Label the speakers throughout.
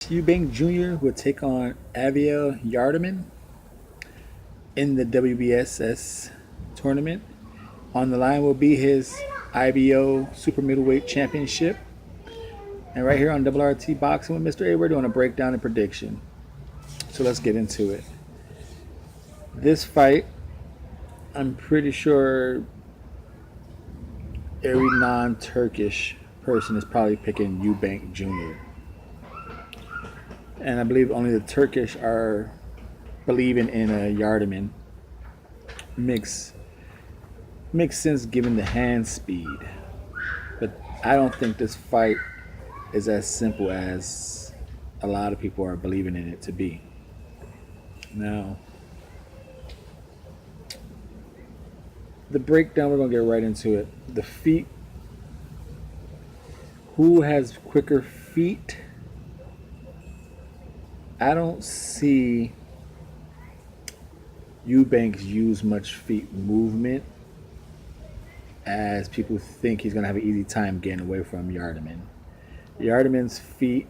Speaker 1: Eubank Jr. will take on Yildirim in the WBSS tournament. On the line will be his IBO Super Middleweight Championship. And right here on RT Boxing with Mr. A, we're doing a breakdown and prediction. So let's get into it. This fight, I'm pretty sure every non-Turkish person is probably picking Eubank Jr. And I believe only the Turkish are believing in a Yildirim. Makes sense given the hand speed. But I don't think this fight is as simple as a lot of people are believing in it to be. Now, the breakdown, we're going to get right into it. The feet. Who has quicker feet? I don't see Eubanks use much feet movement as people think he's going to have an easy time getting away from Yildirim. Yardiman's feet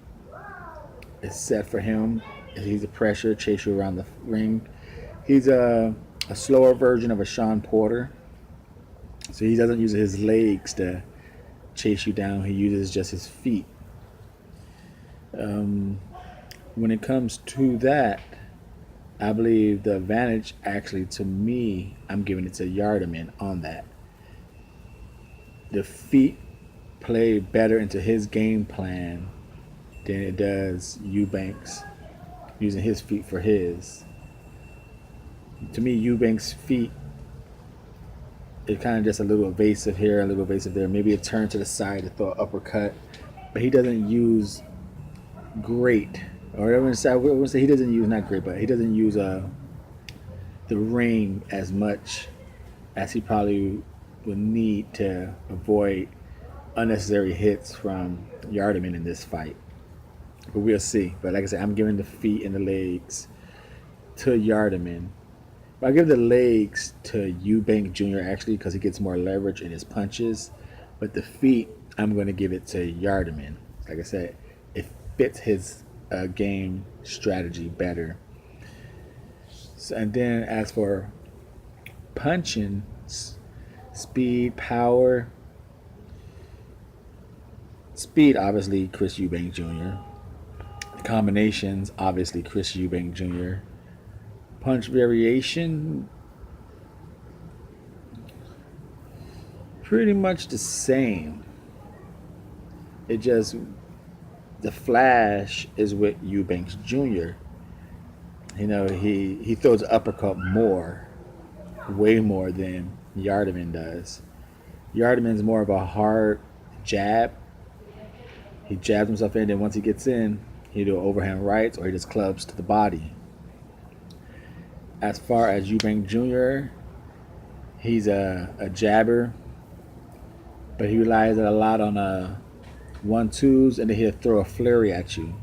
Speaker 1: is set for him. He's a pressure, chase you around the ring. He's a slower version of a Sean Porter. So he doesn't use his legs to chase you down. He uses just his feet. When it comes to that, I believe the advantage, actually, to me, I'm giving it to Yildirim on that. The feet play better into his game plan than it does Eubanks using his feet for his. To me, Eubanks' feet is kind of just a little evasive here, a little evasive there. Maybe a turn to the side to throw an uppercut, but he doesn't use great. Or I wouldn't say he doesn't use, not great, but he doesn't use the ring as much as he probably would need to avoid unnecessary hits from Yildirim in this fight. But we'll see. But like I said, I'm giving the feet and the legs to Yildirim. But I give the legs to Eubank Jr. actually because he gets more leverage in his punches. But the feet, I'm going to give it to Yildirim. Like I said, it fits his game strategy better. So, and then as for punching, speed, power. Speed, obviously, Chris Eubank Jr. Combinations, obviously, Chris Eubank Jr. Punch variation, pretty much the same. It just, the flash is with Eubanks Jr. You know, he throws an uppercut more, way more than Yildirim does. Yildirim's more of a hard jab. He jabs himself in, and once he gets in, he do overhand rights or he just clubs to the body. As far as Eubank Jr., he's a jabber, but he relies a lot on 1-2s, and then he'll throw a flurry at you.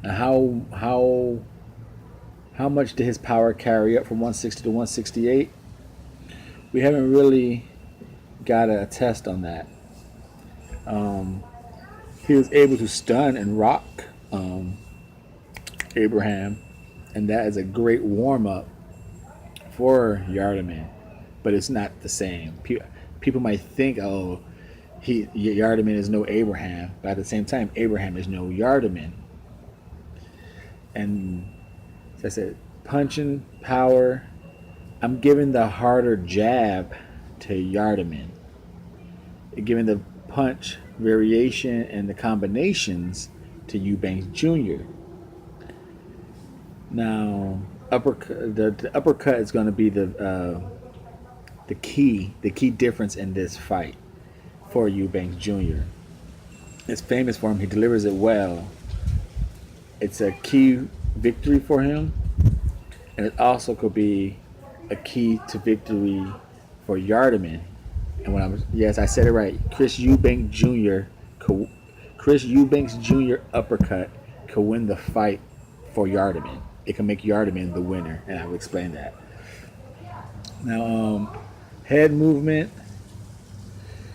Speaker 1: Now, how much did his power carry up from 160 to 168? We haven't really got a test on that. He was able to stun and rock Abraham, and that is a great warm-up for Yildirim, but it's not the same. People might think, oh, Yildirim is no Abraham, but at the same time, Abraham is no Yildirim. And as I said, punching power, I'm giving the harder jab to Yildirim. Giving the punch variation and the combinations to Eubanks Jr. Now, the uppercut is going to be the key difference in this fight for Eubanks Jr. It's famous for him. He delivers it well. It's a key victory for him, and it also could be a key to victory for Yildirim. And yes, I said it right. Chris Eubank Jr. Uppercut could win the fight for Yildirim. It can make Yildirim the winner, and I will explain that. Now, head movement.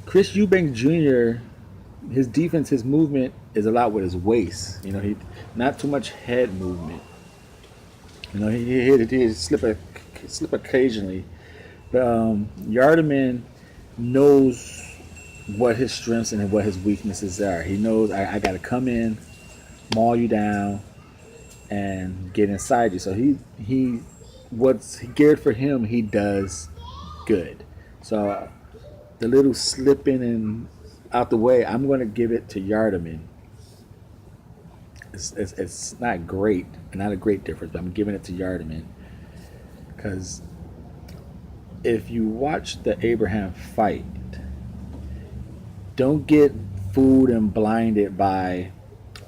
Speaker 1: Chris Eubank Jr. his defense, his movement is a lot with his waist. He not too much head movement. He slip occasionally. But Yildirim knows what his strengths and what his weaknesses are. He knows I got to come in, maul you down, and get inside you. So he what's geared for him, he does good. So the little slipping and out the way, I'm going to give it to Yildirim. It's not great, not a great difference, but I'm giving it to Yildirim because if you watch the Abraham fight, don't get fooled and blinded by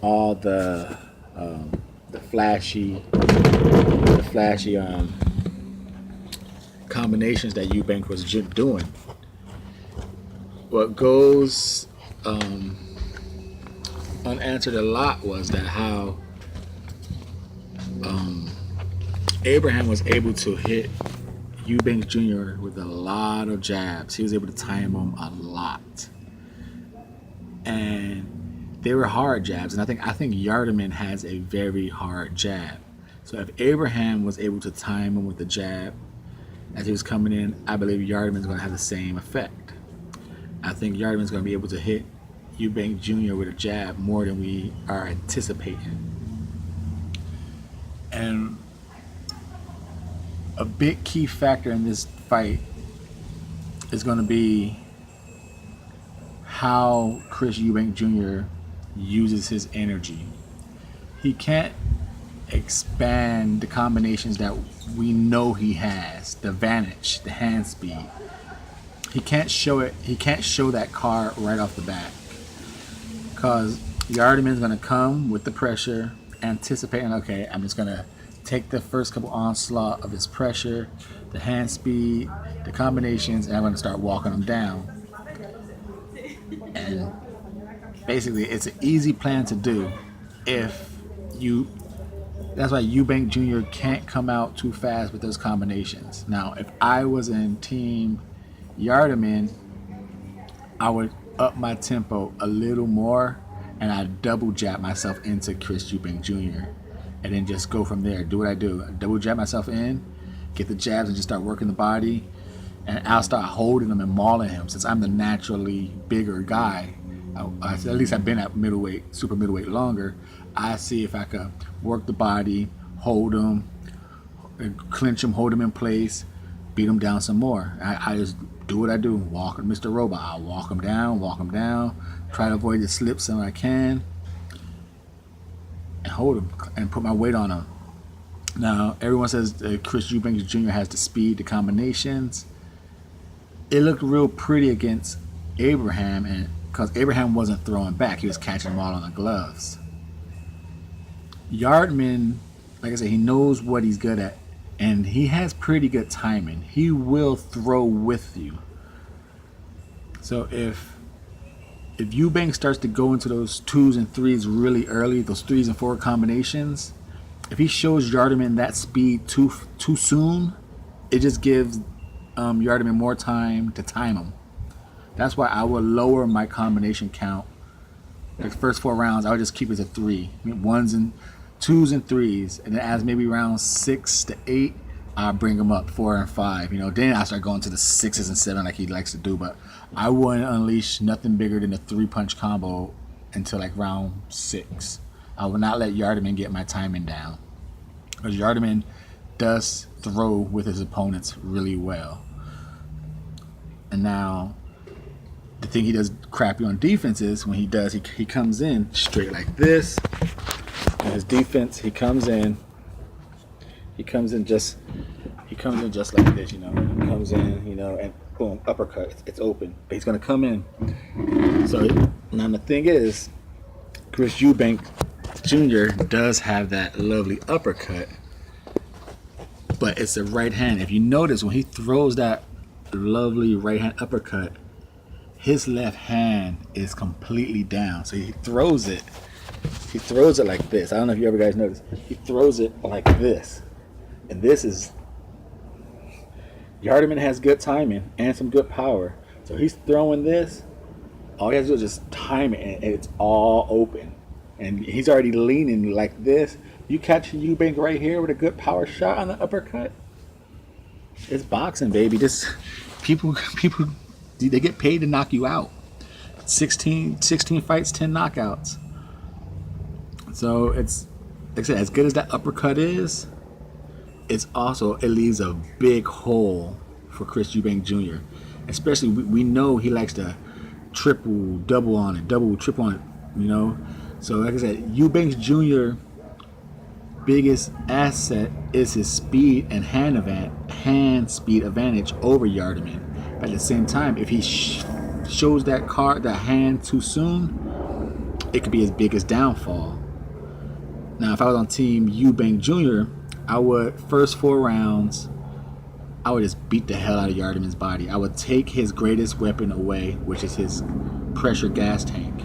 Speaker 1: all the flashy combinations that Eubank was doing. What goes unanswered a lot was that how Abraham was able to hit Eubank Jr. with a lot of jabs. He was able to time him a lot, and they were hard jabs. And I think Yildirim has a very hard jab. So if Abraham was able to time him with the jab as he was coming in, I believe Yildirim is going to have the same effect. I think Yildirim is going to be able to hit Eubank Jr. with a jab more than we are anticipating. And a big key factor in this fight is going to be how Chris Eubank Jr. uses his energy. He can't expand the combinations that we know he has, the advantage, the hand speed. He can't show it. He can't show that card right off the bat because Yildirim is going to come with the pressure, anticipating, okay, I'm just going to take the first couple onslaught of his pressure, the hand speed, the combinations, and I'm going to start walking him down. And basically, it's an easy plan to do if you. That's why Eubank Jr. can't come out too fast with those combinations. Now, if I was in team Yildirim, I would up my tempo a little more and I'd double jab myself into Chris Eubank Jr. and then just go from there. Do what I do. I double jab myself in, get the jabs and just start working the body, and I'll start holding him and mauling him. Since I'm the naturally bigger guy, at least I've been at middleweight, super middleweight longer, I see if I could work the body, hold him, clinch him, hold him in place, beat him down some more. I just do what I do. Walk Mr. Robot. I'll walk him down, try to avoid the slips when I can, and hold him and put my weight on him. Now, everyone says Chris Eubank Jr. has the speed, the combinations. It looked real pretty against Abraham, and because Abraham wasn't throwing back, he was catching them all on the gloves. Yildirim, like I said, he knows what he's good at, and he has pretty good timing. He will throw with you. So if Eubank starts to go into those 2s and 3s really early, those 3s and 4 combinations, if he shows Yildirim that speed too soon, it just gives Yildirim more time to time him. That's why I would lower my combination count. Like the first 4 rounds, I would just keep it to 3, 1s and 2s and 3s, and then as maybe round 6 to 8, I'll bring them up 4 and 5. Then I start going to the 6s and 7 like he likes to do. But I wouldn't unleash nothing bigger than a 3-punch combo until like round 6. I will not let Yildirim get my timing down because Yildirim does throw with his opponents really well. And now, the thing he does crappy on defense is when he does, he comes in straight like this. And his defense, he comes in just like this, He comes in, and boom, uppercut. It's open, but he's gonna come in. So now the thing is, Chris Eubank Jr. does have that lovely uppercut, but it's a right hand. If you notice, when he throws that lovely right hand uppercut, his left hand is completely down. So he throws it like this. I don't know if you ever guys noticed. He throws it like this. And this is, Yildirim has good timing and some good power. So he's throwing this, All he has to do is just time it, and it's all open. And he's already leaning like this. You catch Eubank right here with a good power shot on the uppercut. It's boxing, baby. This people they get paid to knock you out. 16 fights, 10 knockouts. So it's, like I said, as good as that uppercut is, it leaves a big hole for Chris Eubank Jr. Especially we know he likes to triple, double on it, double, triple on it, you know. So like I said, Eubank Jr. biggest asset is his speed and hand speed advantage over Yildirim. At the same time, if he shows that hand too soon, it could be his biggest downfall. Now, if I was on team Eubank Jr., I would, first 4 rounds, I would just beat the hell out of Yildirim's body. I would take his greatest weapon away, which is his pressure gas tank.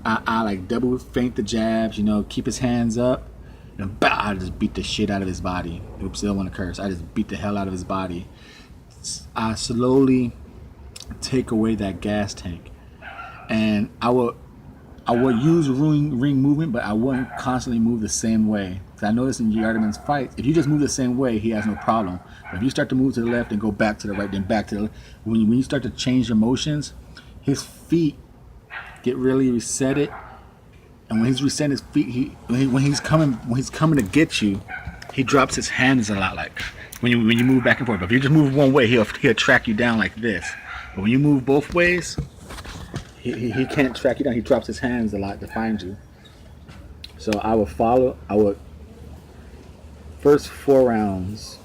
Speaker 1: I like double feint the jabs, you know, keep his hands up, and I just beat the shit out of his body. Oops, I don't want to curse. I just beat the hell out of his body. I slowly take away that gas tank, and I would use ring movement, but I wouldn't constantly move the same way. Because I noticed in Yildirim's fights, if you just move the same way, he has no problem. But if you start to move to the left and go back to the right, then back to the left, when you start to change your motions, his feet get really resetted. And when he's resetting his feet, when he's coming to get you, he drops his hands a lot. Like when you move back and forth. But if you just move one way, he'll track you down like this. But when you move both ways, he can't track you down. He drops his hands a lot to find you. So I would first 4 rounds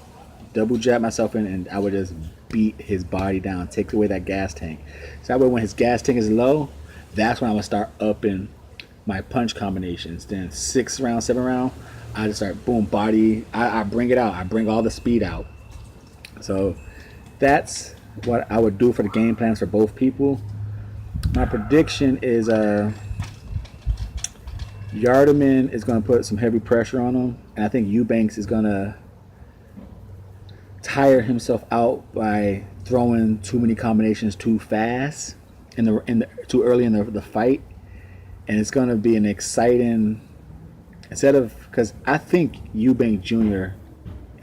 Speaker 1: double jab myself in, and I would just beat his body down, take away that gas tank. So that way when his gas tank is low, that's when I would start upping my punch combinations. Then 6th round, 7th round, I just start boom body. I bring it out. I bring all the speed out. So that's what I would do for the game plans for both people. My prediction is Yildirim is going to put some heavy pressure on him, and I think Eubanks is going to tire himself out by throwing too many combinations too fast too early in the fight, and it's going to be an exciting because I think Eubank Jr.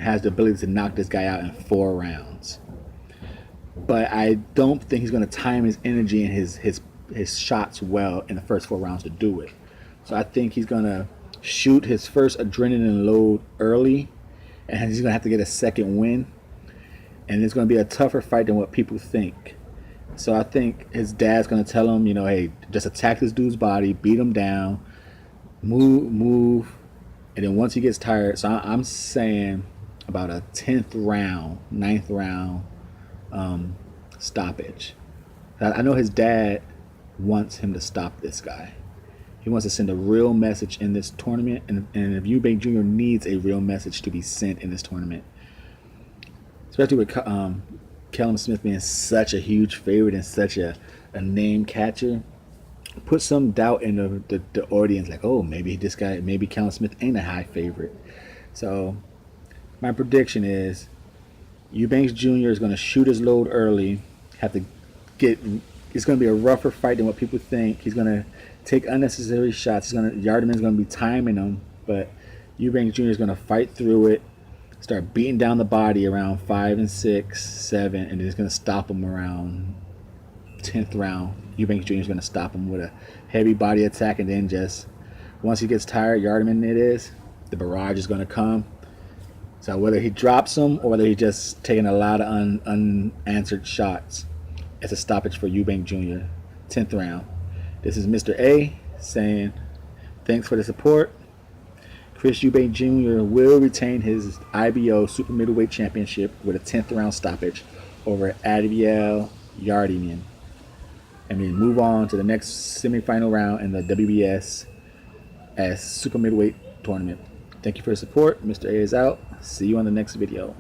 Speaker 1: has the ability to knock this guy out in 4 rounds. But I don't think he's going to time his energy and his shots well in the first 4 rounds to do it. So I think he's going to shoot his first adrenaline load early, and he's going to have to get a second win. And it's going to be a tougher fight than what people think. So I think his dad's going to tell him, you know, hey, just attack this dude's body, beat him down, move. And then once he gets tired, so I'm saying about a 10th round, 9th round stoppage. I know his dad wants him to stop this guy. He wants to send a real message in this tournament, and if Eubank Jr. needs a real message to be sent in this tournament, especially with Callum Smith being such a huge favorite and such a name catcher, put some doubt in the audience, like, oh, maybe Callum Smith ain't a high favorite. So my prediction is Eubanks Jr. is going to shoot his load early, it's going to be a rougher fight than what people think. He's going to take unnecessary shots. Yildirim is going to be timing him, but Eubanks Jr. is going to fight through it, start beating down the body around 5 and 6, 7, and then he's going to stop him around 10th round. Eubanks Jr. is going to stop him with a heavy body attack, and then just once he gets tired, Yildirim the barrage is going to come. So whether he drops him or whether he's just taking a lot of unanswered shots, it's a stoppage for Eubank Jr. 10th round. This is Mr. A saying thanks for the support. Chris Eubank Jr. will retain his IBO Super Middleweight Championship with a 10th round stoppage over Yildirim. And we move on to the next semifinal round in the WBSS Super Middleweight Tournament. Thank you for your support. Mr. A is out. See you on the next video.